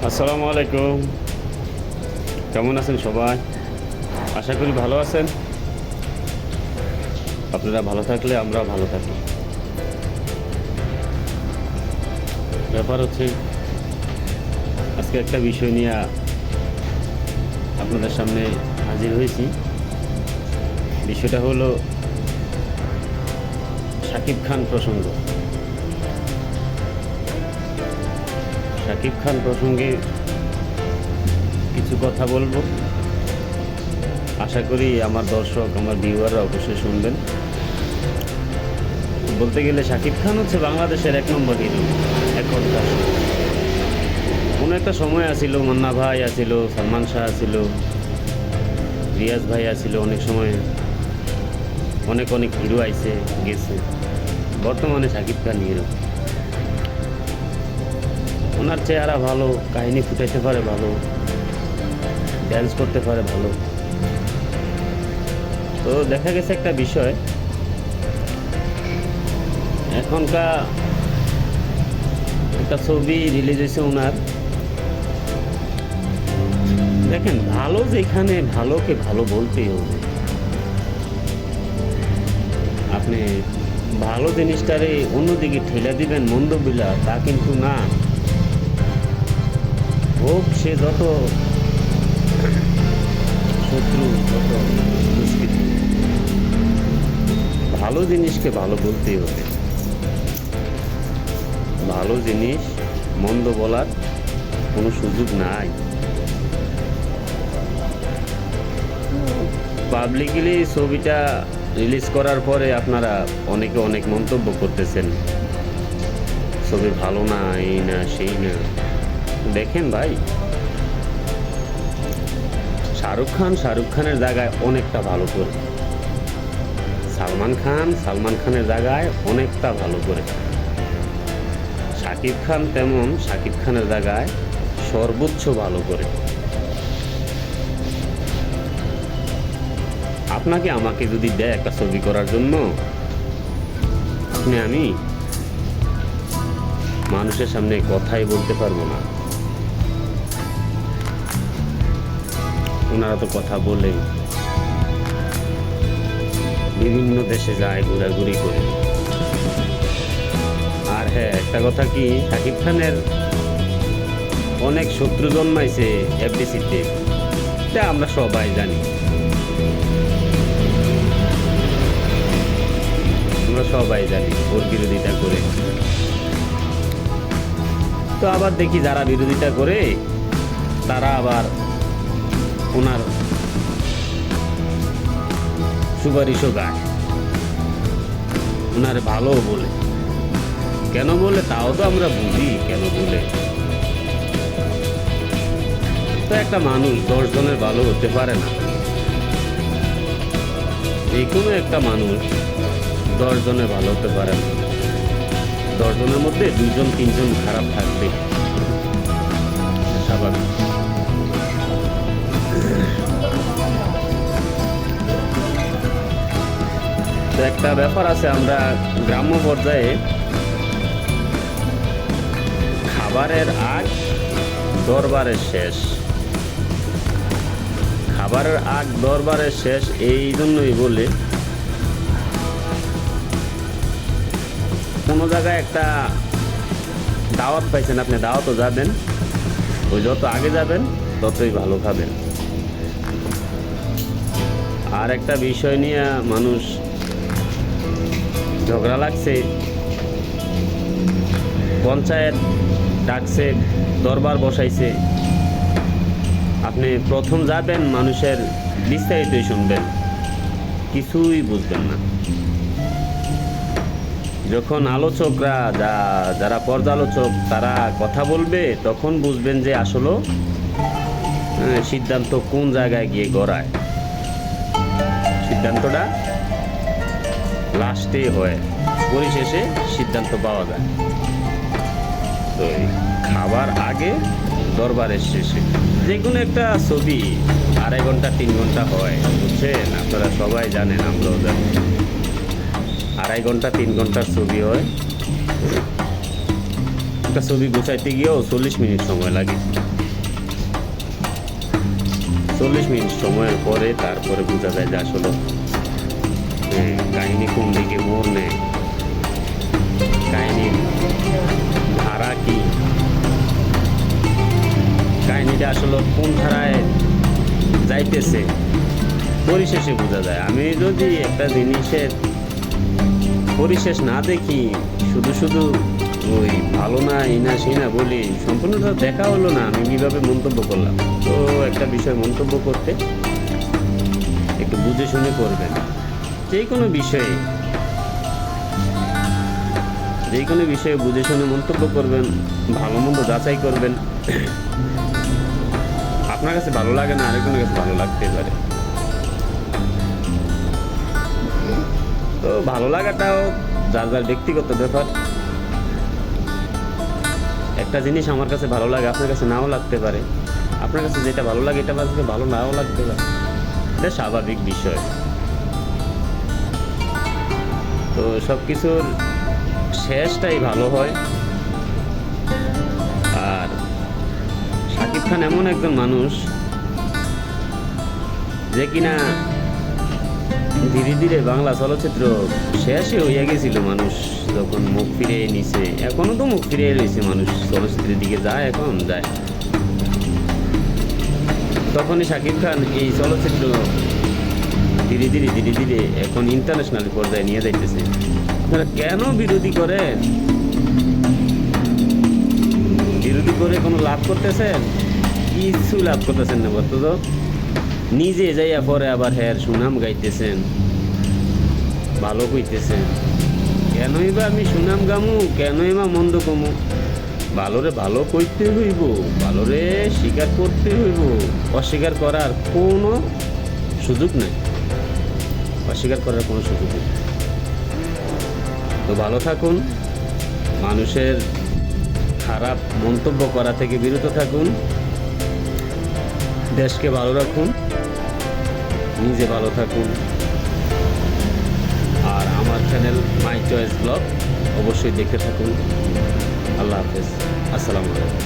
আসসালামু আলাইকুম। কেমন আছেন সবাই? আশা করি ভালো আছেন। আপনারা ভালো থাকলে আমরা ভালো থাকি। ব্যাপার হচ্ছে আজকে একটা বিষয় নিয়ে আপনাদের সামনে হাজির হয়েছি। বিষয়টা হলো শাকিব খান প্রসঙ্গ। শাকিব খান প্রসঙ্গে কিছু কথা বলবো। আশা করি আমার দর্শক, আমার ভিউয়াররা অবশ্যই শুনবেন। বলতে গেলে শাকিব খান হচ্ছে বাংলাদেশের 1 নম্বর হিরো এখনকার। কোনো একটা সময় আসিল, মান্না ভাই আসিল, সালমান শাহ আসিল, রিয়াজ ভাই আসিল, অনেক সময় অনেক অনেক হিরো আইছে গেছে। বর্তমানে শাকিব খান হিরো। ওনার চেহারা ভালো, কাহিনী ফুটাইতে পারে ভালো, ড্যান্স করতে পারে ভালো। তো দেখা গেছে একটা বিষয়, এখনকার একটা ছবি রিলিজ হয়েছে ওনার। দেখেন, ভালো যেখানে, ভালোকে ভালো বলতেই হবে। আপনি ভালো জিনিসটারে অন্যদিকে ঠেলে দিবেন মন্দ বিলা, তা কিন্তু না। হোক সে যত শত্রু, যত দুষ্কৃতি, ভালো জিনিসকে ভালো বলতেই হবে। ভালো জিনিস মন্দ বলার কোনো সুযোগ নাই। পাবলিকলি ছবিটা রিলিজ করার পরে আপনারা অনেকে অনেক মন্তব্য করতেছেন, ছবি ভালো না, এই না সেই না। দেখেন ভাই, শাহরুখ খানের জায়গায় অনেকটা ভালো করে, সালমান খানের জায়গায় অনেকটা ভালো করে, শাকিব খান তেমন শাকিব খানের জায়গায় সর্বোচ্চ ভালো করে। আপনাকে আমাকে যদি দেয় একটা ছবি করার জন্য, আমি মানুষের সামনে কথাই বলতে পারবো না। ওনারা তো কথা বলে, বিভিন্ন দেশে যায়, ঘোরাঘুরি করে। আর হ্যাঁ, একটা কথা কি, শাকিব খানের অনেক শত্রু জন্মাইছে এফডিসিতে, এটা আমরা সবাই জানি। আমরা সবাই জানি ওর বিরোধিতা করে। তো আবার দেখি যারা বিরোধিতা করে তারা আবার ওনার সুপারিশও গায়, ওনার ভালো বলে। কেন বলে তাও তো আমরা বুঝি কেন বলে। তো একটা মানুষ 10 জনের ভালো হতে পারে না। যে কোনো একটা মানুষ 10 জনের ভালো হতে পারে না। 10 জনের মধ্যে 2 জন 3 জন খারাপ থাকবে, স্বাভাবিক। তো একটা ব্যাপার আছে, আমরা গ্রাম্য পর্যায়ে খাবারের আগ দরবারের শেষ, খাবারের আগ দরবারের শেষ। এই জন্যই বলে কোনো জায়গায় একটা দাওয়াত পাইছেন, আপনি দাওয়াতও যাবেন, ওই যত আগে যাবেন ততই ভালো খাবেন। আর একটা বিষয় নিয়ে মানুষ ঝগড়া লাগছে, পঞ্চায়েত ডাকছে, দরবার বসাইছে। আপনি প্রথম যাবেন, মানুষের বিস্তারিতই শুনবেন, কিছুই বুঝবেন না। যখন আলোচকরা, যারা পর্যালোচক, তারা কথা বলবে, তখন বুঝবেন যে আসলে সিদ্ধান্ত কোন জায়গায় গিয়ে গড়ায়। সিদ্ধান্তটা লাস্টে হয়, পরিশেষে সিদ্ধান্ত পাওয়া যায়। তো খাবার আগে দরবারের শেষে। যে কোনো একটা ছবি 2.5 ঘন্টা 3 ঘন্টা হয়, বুঝছেন? আপনারা সবাই জানেন, আমরাও জানি। 2.5 ঘন্টা 3 ঘন্টার ছবি হয়। একটা ছবি গুছাইতে গিয়েও 40 মিনিট সময় লাগে। 40 মিনিট সময়ের পরে তারপরে বোঝা যায় যে আসলে কাহিনী কোন দিকে মোড় নেয়, কাহিনীর ধারা কি, কাহিনীটা আসলে কোন ধারায় যাইতেছে পরিশেষে বোঝা যায়। আমি যদি একটা জিনিসের পরিশেষ না দেখি, শুধু শুধু ওই ভালো না এই না সেই না বলি, সম্পূর্ণটা দেখা হলো না, আমি কীভাবে মন্তব্য করলাম? তো একটা বিষয় মন্তব্য করতে একটু বুঝে শুনে করবেন। যে কোনো বিষয়ে বুঝে শুনে মন্তব্য করবেন, ভালো মন্দ যাচাই করবেন। আপনার কাছে ভালো লাগে না, আরেকজনের কাছে ভালো লাগতে পারে। তো ভালো লাগাটাও যার যার ব্যক্তিগত ব্যাপার। একটা জিনিস আমার কাছে ভালো লাগে, আপনার কাছে নাও লাগতে পারে। আপনার কাছে যেটা ভালো লাগে এটা আজকে ভালো নাও লাগতে পারে, এটা স্বাভাবিক বিষয়। তো সব কিছুর শেষটাই ভালো হয়। আর শাকিব খান এমন একজন মানুষ যে কিনা ধীরে ধীরে বাংলা চলচ্চিত্র শেষই হইয়া গেছিল। মানুষ যখন মুখ ফিরে নিছে, এখনো তো মুখ ফিরে রয়েছে, মানুষ চলচ্চিত্রের দিকে যায়, এখন যায়। তখনই শাকিব খান এই চলচ্চিত্র ধীরে ধীরে এখন ইন্টারন্যাশনাল পর্যায়ে নিয়ে যাইতেছে। আপনারা কেন বিরোধী করেন? বিরোধী করে কোনো লাভ করতেছেন? কিছু লাভ করতেছেন না। বর্তত নিজে যাইয়া পরে আবার হ্যার সুনাম গাইতেছেন, ভালো কইতেছেন। কেনই বা আমি সুনাম গামু, কেনই বা মন্দ কমু? ভালোরে ভালো কইতে হইব, ভালোরে স্বীকার করতে হইব। অস্বীকার করার কোনো সুযোগ নেই, অস্বীকার করার কোনো সুযোগ নেই। তো ভালো থাকুন, মানুষের খারাপ মন্তব্য করা থেকে বিরত থাকুন, দেশকে ভালো রাখুন, নিজে ভালো থাকুন। আর আমার চ্যানেল মাই চয়েস ব্লগ অবশ্যই দেখতে থাকুন। আল্লাহ হাফেজ, আসসালামু আলাইকুম।